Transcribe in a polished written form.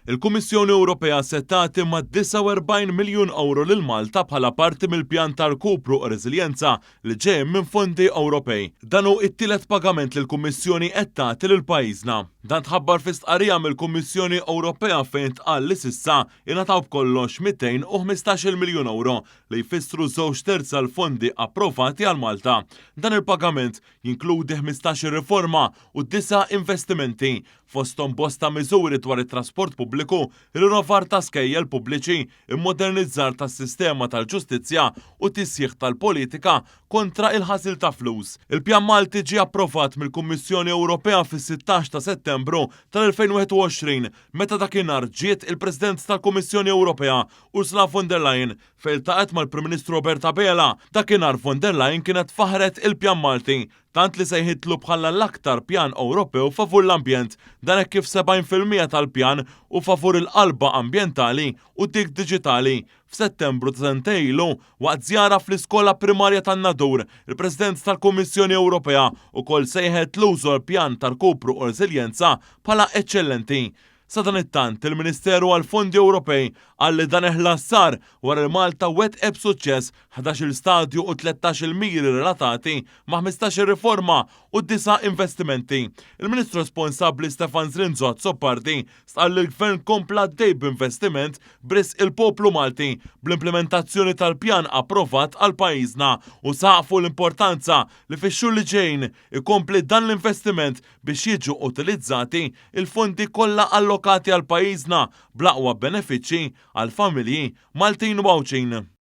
Il-Kummissjoni Ewropea se tagħti ma' 49 miljun euro lil Malta bħala parti mill-pjan ta' rkupru u reżiljenza li ġej minn fondi Ewropej. Dan hu t-tielet pagament li l-Kummissjoni qed tagħti lil pajjiżna. Dan tħabbar fi stqarrija mill-Kummissjoni Ewropea fejn tqal li s'issa ingħataw b'kollox 215 miljun euro li jfissru żewġ terz tal-fondi approvati għal Malta. Dan il-pagament jinkludi 15 riforma u 9 investimenti fosthom bosta miżuri dwar it-trasport pubbliku, ir-rinnovar ta' skejjel pubbliċi, immodernizzar tas-sistema tal-ġustizzja u tisjieħ tal-politika kontra il-ħasil ta' flus. Il-Pjan Malti ġie approvat mill-Kummissjoni Ewropea fis-16 ta' Settembru tal-2021 meta dakinhar ġiet il-President tal-Kummissjoni Ewropea Ursula von der Leyen fejn iltaqet mal-Prim Ministru Roberta Bela. Dakinhar von der Leyen kienet faħret il-Pjan Malti tant li sejħitlu bħala l-aktar pjan Ewropew favur l-ambjent, dan hekk kif 70% tal-pjan u favur il-qalba ambjentali u dik diġitali. F'Settembru ta' sentejn ilu waqt żjara fl-iskola primarja tan-Nadur, il-President tal-Kummissjoni Ewropea wkoll sejħet l-użu l-pjan ta' rkupru u reżiljenza bħala eċċellenti. Sa dan it-tant il-Ministeru għall-Fondi Ewropej qal li dan iħlas sar wara li Malta wettqet b'suċċess 11 stadju u 13 miri relatati ma' 15 riforma u 9 investimenti. Il-Ministru responsabbli Stefan Zrinzot Soppardi stqal li l-Gvern kompla dej b'investiment bris il-poplu Malti bl-implementazzjoni tal-pjan approvat għal pajjiżna u saqfu l-importanza li fix-xhur li ġejjin ikompli dan l-investiment biex jiġu utilizzati il-fondi kollha allokati għal pajjiżna bl-aqwa benefiċċji għal familji Maltin u Bawċin.